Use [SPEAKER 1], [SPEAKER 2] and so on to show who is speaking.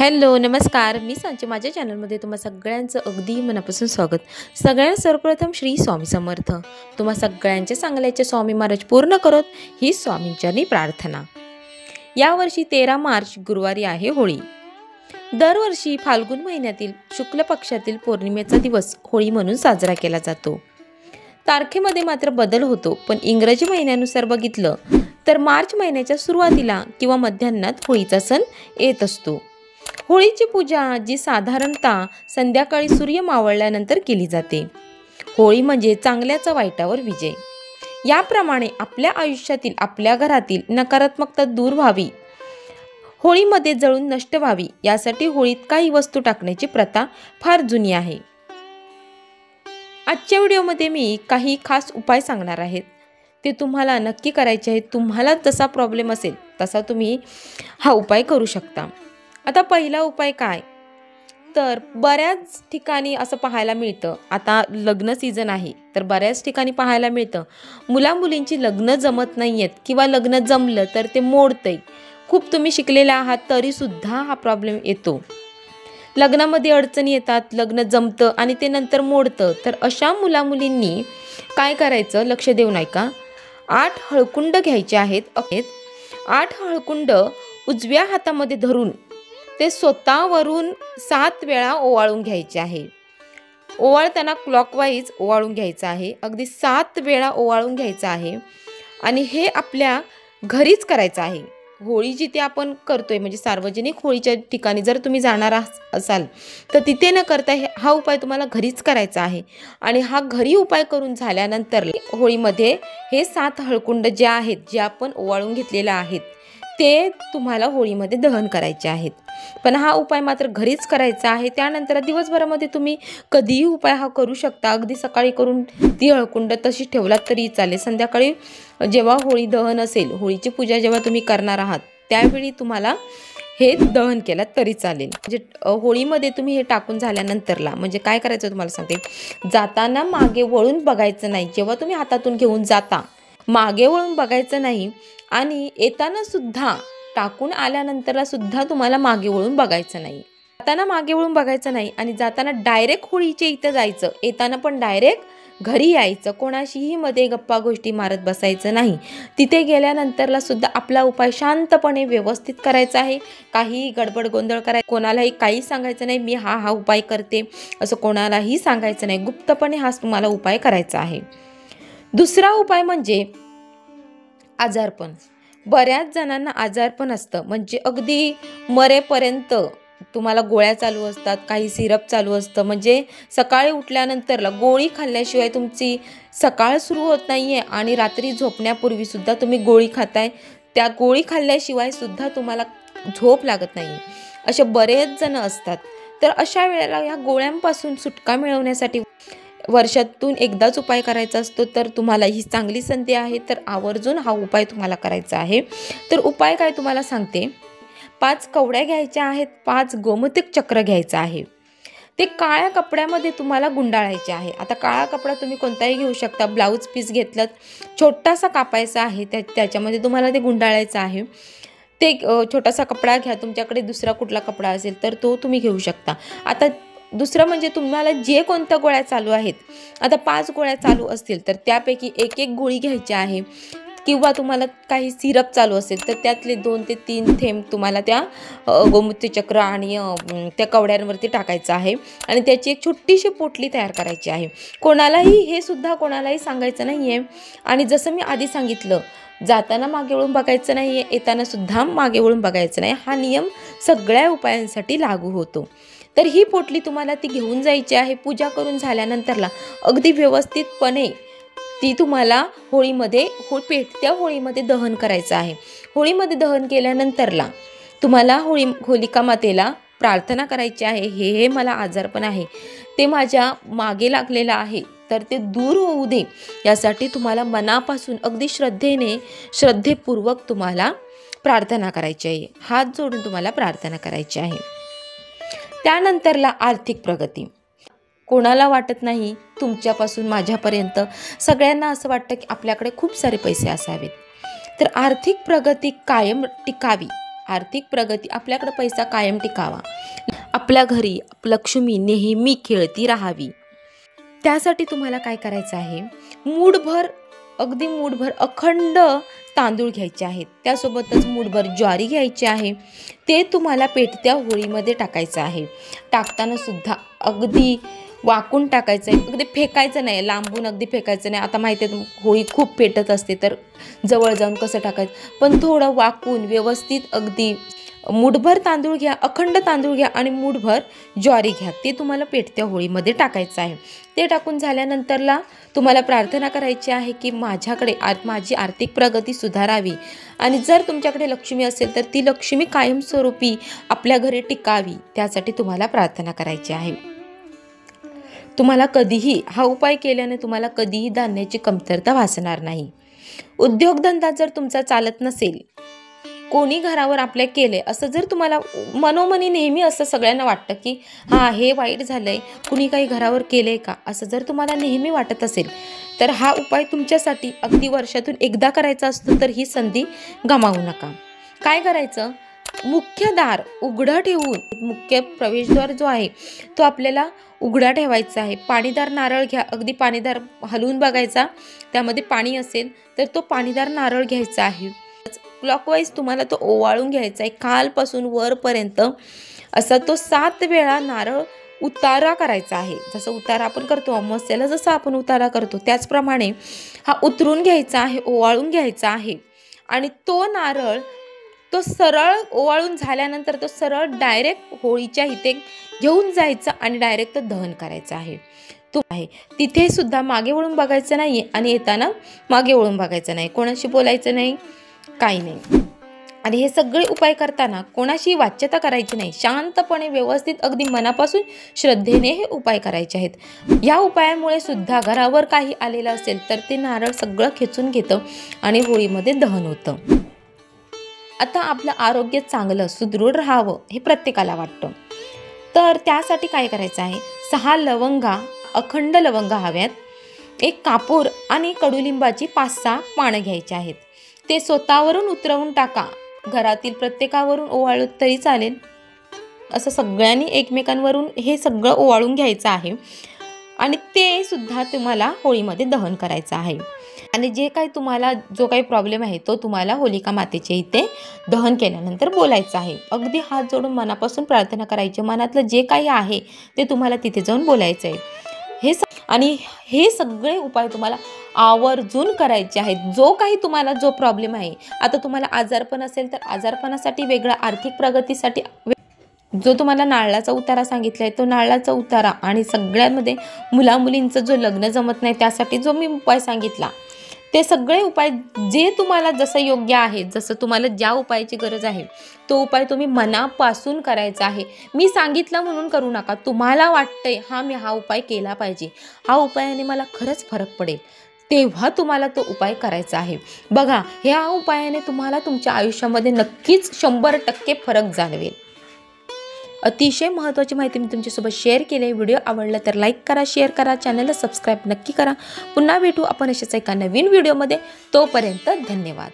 [SPEAKER 1] Hello नमस्कार, मी सांची माझ्या चॅनलमध्ये तुम्हा सगळ्यांचं अगदी मनापासून स्वागत। सगळ्यांना सर्वप्रथम श्री स्वामी समर्थ। तुम्हा सगळ्यांचे चांगल्याचे स्वामी महाराज पूर्ण करत ही स्वामींचरणी प्रार्थना। यावर्षी 13 मार्च गुरुवारी आहे होळी। दरवर्षी फाल्गुन महिन्यातील शुक्ल पक्षातील पौर्णिमेचा दिवस होळी म्हणून साजरा केला जातो। तारखेमध्ये मात्र बदल होतो, पण इंग्रजी महिन्यानुसार बघितलं तर मार्च महिन्याच्या सुरुवातीला किंवा मध्यान्हात होळीचा सण येत असतो। होळीची पूजा जी साधारणतः संध्याकाळी सूर्य मावळल्यानंतर केली जाते। होळी म्हणजे चांगल्याचा वाईटावर विजय। याप्रमाणे आपल्या आयुष्यातील आपल्या घरातील नकारात्मकता दूर व्हावी, होळीमध्ये जळून नष्ट व्हावी, यासाठी होळीत काही वस्तू टाकण्याची प्रथा फार जुनी आहे। आजच्या व्हिडिओमध्ये मी काही खास उपाय सांगणार आहे, ते तुम्हाला नक्की करायचे आहेत। तुम्हाला जसा प्रॉब्लेम असेल तसा तुम्ही हा उपाय करू शकता। आता पहिला उपाय काय, तर बऱ्याच ठिकाणी असं पाहायला मिळतं, आता लग्न सीझन आहे तर बऱ्याच ठिकाणी पाहायला मिळतं मुला मुलींची लग्न जमत नाहीयेत किंवा लग्न जमलं तर ते मोडतंय। खूप तुम्ही शिकलेले आहात तरी सुद्धा हा प्रॉब्लेम येतो। लग्नामध्ये अडचणी येतात, लग्न जमतं आणि ते नंतर मोडतं। तर अशा मुला मुलींनी काय करायचं, लक्ष देऊन ऐका। 8 हळकुंड घ्यायचे आहेत। 8 हळकुंड उजव्या हातामध्ये धरून ते स्वतःवरून 7 वेळा ओवाळून घ्यायचे आहे। ओवाळताना क्लॉकवाईज ओवाळून घ्यायचं आहे, अगदी 7 वेळा ओवाळून घ्यायचं आहे। आणि हे आपल्या घरीच करायचं आहे। होळी जिथे आपण करतोय म्हणजे सार्वजनिक होळीच्या ठिकाणी जर तुम्ही जाणार असाल तर तिथे न करता हा उपाय तुम्हाला घरीच करायचा आहे। आणि हा घरी उपाय करून झाल्यानंतर होळीमध्ये हे 7 हळकुंड जे आहेत, जे आपण ओवाळून घेतलेले आहेत, ते तुम्हाला होळीमध्ये दहन करायचे आहेत। पण हा उपाय मात्र घरीच करायचा आहे। त्यानंतर दिवसभरामध्ये तुम्ही कधीही उपाय हा करू शकता। अगदी सकाळी करून ती हळकुंड तशी ठेवलात तरी चालेल। संध्याकाळी जेव्हा होळी दहन असेल, होळीची पूजा जेव्हा तुम्ही करणार आहात त्यावेळी तुम्हाला हे दहन केलं तरी चालेल। म्हणजे होळीमध्ये तुम्ही हे टाकून झाल्यानंतरला म्हणजे काय करायचं तुम्हाला सांगते, जाताना मागे वळून बघायचं नाही। जेव्हा तुम्ही हातातून घेऊन जाता मागे वळून बघायचं नाही, आणि येताना सुद्धा टाकून आल्यानंतरला सुद्धा तुम्हाला मागे वळून बघायचं नाही। जाताना मागे वळून बघायचं नाही आणि जाताना डायरेक्ट होळीच्या इथं जायचं, येताना पण डायरेक्ट घरी यायचं। कोणाशीही मध्ये गप्पा गोष्टी मारत बसायचं नाही। तिथे गेल्यानंतरला सुद्धा आपला उपाय शांतपणे व्यवस्थित करायचा आहे। काही गडबड गोंधळ करायचा, कोणालाही काही सांगायचं नाही मी हा उपाय करते असं कोणालाही सांगायचं नाही। गुप्तपणे हा तुम्हाला उपाय करायचा आहे। दुसरा उपाय म्हणजे आजारपण। बऱ्याच जणांना आजारपण असतं, म्हणजे अगदी मरेपर्यंत तुम्हाला गोळ्या चालू असतात, काही सिरप चालू असतं। म्हणजे सकाळी उठल्यानंतरला गोळी खाल्ल्याशिवाय तुमची सकाळ सुरू होत नाहीये आणि रात्री झोपण्यापूर्वी सुद्धा तुम्ही गोळी खाताय, त्या गोळी खाल्ल्याशिवाय सुद्धा तुम्हाला झोप लागत नाही, असे बरेच जण असतात। तर अशा वेळेला या गोळ्यांपासून सुटका मिळवण्यासाठी वर्षातून एकदाच उपाय करायचा असतो। तर तुम्हाला ही चांगली संधी आहे, तर आवर्जून हा उपाय तुम्हाला करायचा आहे। तर उपाय काय तुम्हाला सांगते, 5 कवड्या घ्यायच्या आहेत, 5 गोमूत्र चक्र घ्यायचं आहे। ते काळ्या कपड्यामध्ये तुम्हाला गुंडाळायचे आहे। आता काळा कपडा तुम्ही कोणताही घेऊ शकता, ब्लाऊज पीस घेतलं छोटासा कापायचा आहे, त्याच्यामध्ये तुम्हाला ते गुंडाळायचं आहे। ते छोटासा कपडा घ्या, तुमच्याकडे दुसरा कुठला कपडा असेल तर तो तुम्ही घेऊ शकता। आता दुसरं म्हणजे तुम्हाला जे कोणत्या गोळ्या चालू आहेत, आता 5 गोळ्या चालू असतील तर त्यापैकी एक गोळी घ्यायची आहे, किंवा तुम्हाला काही सिरप चालू असेल तर त्यातले 2 ते 3 थेंब तुम्हाला त्या गोमूत्र चक्र आणि त्या कवड्यांवरती टाकायचं आहे। आणि त्याची एक छोटीशी पोटली तयार करायची आहे। कोणालाही हे सुद्धा कोणालाही सांगायचं नाही आहे। आणि जसं मी आधी सांगितलं, जाताना मागे वळून बघायचं नाही आहे, येताना सुद्धा मागे वळून बघायचं नाही। हा नियम सगळ्या उपायांसाठी लागू होतो। तर ही पोटली तुम्हाला ती घेऊन जायची आहे। पूजा करून झाल्यानंतरला अगदी व्यवस्थितपणे ती तुम्हाला होळीमध्ये पेटत्या होळीमध्ये दहन करायचं आहे। होळीमध्ये दहन केल्यानंतरला तुम्हाला होलिका मातेला प्रार्थना करायची आहे, हे मला आजारपण आहे ते माझ्या मागे लागलेलं आहे, तर ते दूर होऊ दे, यासाठी तुम्हाला मनापासून अगदी श्रद्धेपूर्वक तुम्हाला प्रार्थना करायची आहे। हात जोडून तुम्हाला प्रार्थना करायची आहे। त्यानंतरला आर्थिक प्रगती। कोणाला वाटत नाही तुमच्यापासून माझ्यापर्यंत सगळ्यांना असं वाटतं की आपल्याकडे खूप सारे पैसे असावेत, तर आर्थिक प्रगती कायम टिकावी, आर्थिक प्रगती, आपल्याकडे पैसा कायम टिकावा, आपल्या घरी लक्ष्मी नेहमी खेळती राहावी, त्यासाठी तुम्हाला काय करायचं आहे, अगदी मूठभर अखंड तांदूळ घ्यायचे आहेत, त्यासोबतच मूठभर ज्वारी घ्यायची आहे. ते तुम्हाला पेटत्या होळीमध्ये टाकायचं आहे. टाकताना सुद्धा अगदी वाकून टाकायचं आहे, अगदी फेकायचं नाही, लांबून अगदी फेकायचं नाही. आता माहिती आहे होळी खूप पेटत असते, तर जवळ जाऊन कसं टाकायचं, पण थोडं वाकून व्यवस्थित अगदी मूठभर तांदूळ घ्या, अखंड तांदूळ घ्या आणि मूठभर ज्वारी घ्या. ते तुम्हाला पेटत्या होळीमध्ये टाकायचं आहे. ते टाकून झाल्यानंतरला तुम्हाला प्रार्थना करायची आहे की माझ्याकडे माझी आर्थिक प्रगती सुधारावी, आणि जर तुमच्याकडे लक्ष्मी असेल तर ती लक्ष्मी कायमस्वरूपी आपल्या घरी टिकावी, त्यासाठी तुम्हाला प्रार्थना करायची आहे. तुम्हाला कधीही हा उपाय केल्याने तुम्हाला कधीही धान्याची कमतरता भासणार नाही. उद्योगधंदा जर तुमचा चालत नसेल, कोणी घरावर आपल्या केले असं जर तुम्हाला मनोमनी नेहमी असं सगळ्यांना वाटतं की हां हे वाईट झालंय, कुणी काही घरावर केलंय का, असं जर तुम्हाला नेहमी वाटत असेल तर हा उपाय तुमच्यासाठी अगदी वर्षातून एकदा करायचा असतो, तर ही संधी गमावू नका. काय करायचं, मुख्य दार उघडं ठेवून, मुख्य प्रवेशद्वार जो आहे तो आपल्याला उघडा ठेवायचा आहे. पाणीदार नारळ घ्या, अगदी पाणीदार हलवून बघायचा, त्यामध्ये पाणी असेल तर तो पाणीदार नारळ घ्यायचा आहे. क्लॉकवाईज तुम्हाला तो ओवाळून घ्यायचा आहे, खालपासून वरपर्यंत असा तो 7 वेळा नारळ उतारा करायचा आहे. जसं उतारा आपण करतो अमावस्येला, जसं आपण उतारा करतो त्याचप्रमाणे हा उतरून घ्यायचा आहे, ओवाळून घ्यायचा आहे. आणि तो नारळ तो सरळ ओवाळून झाल्यानंतर तो सरळ डायरेक्ट होळीच्या इथे घेऊन जायचा आणि डायरेक्ट तो दहन करायचा आहे. तिथे सुद्धा मागे वळून बघायचं नाही आणि येताना मागे वळून बघायचं नाही, कोणाशी बोलायचं नाही, काही नाही. आणि हे सगळे उपाय करताना कोणाशी वाच्यता करायची नाही, शांतपणे व्यवस्थित अगदी मनापासून श्रद्धेने हे उपाय करायचे आहेत. या उपायामुळे सुद्धा घरावर काही आलेलं असेल तर ते नारळ सगळं खेचून घेतं आणि होळीमध्ये दहन होतं. आता आपलं आरोग्य चांगलं सुदृढ राहावं हे प्रत्येकाला वाटतं, तर त्यासाठी काय करायचं आहे, 6 लवंगा, अखंड लवंगा हव्यात, 1 कापूर आणि कडुलिंबाची 5-6 पानं घ्यायची आहेत. ते स्वतःवरून उतरवून टाका, घरातील प्रत्येकावरून ओवाळलं तरी चालेल. असं सगळ्यांनी एकमेकांवरून हे सगळं ओवाळून घ्यायचं आहे आणि ते सुद्धा तुम्हाला होळीमध्ये दहन करायचं आहे. आणि जे काही तुम्हाला जो काही प्रॉब्लेम आहे तो तुम्हाला होलिका मातेच्या इथे दहन केल्यानंतर बोलायचं आहे. अगदी हात जोडून मनापासून प्रार्थना करायची, मनातलं जे काही आहे ते तुम्हाला तिथे जाऊन बोलायचं आहे. आणि हे सगळे उपाय तुम्हाला आवर्जून करायचे आहेत. जो काही तुम्हाला जो प्रॉब्लेम आहे, आता तुम्हाला आजारपण असेल तर आजारपणासाठी वेगळा, आर्थिक प्रगतीसाठी जो तुम्हाला नारळाचा उतारा सांगितला आहे तो नारळाचा उतारा, आणि सगळ्यांमध्ये मुलामुलींचं जो लग्न जमत नाही त्यासाठी जो मी उपाय सांगितला, ते सगळे उपाय जे तुम्हाला जसं योग्य आहे, जसं तुम्हाला ज्या उपायाची गरज आहे तो उपाय तुम्ही मनापासून करायचा आहे. मी सांगितलं म्हणून करू नका. तुम्हाला वाटतंय हां मी हा उपाय केला पाहिजे, हा उपायाने मला खरंच फरक पडेल, तेव्हा तुम्हाला तो उपाय करायचा आहे. बघा, ह्या उपायाने तुम्हाला तुमच्या आयुष्यामध्ये नक्कीच 100% फरक जाणवेल. अतिशय महत्त्वाची माहिती मी तुमच्यासोबत शेअर केली आहे. व्हिडिओ आवडला तर लाईक करा, शेअर करा, चॅनलला सबस्क्राईब नक्की करा. पुन्हा भेटू आपण अशाच एका नवीन व्हिडिओमध्ये. तोपर्यंत धन्यवाद.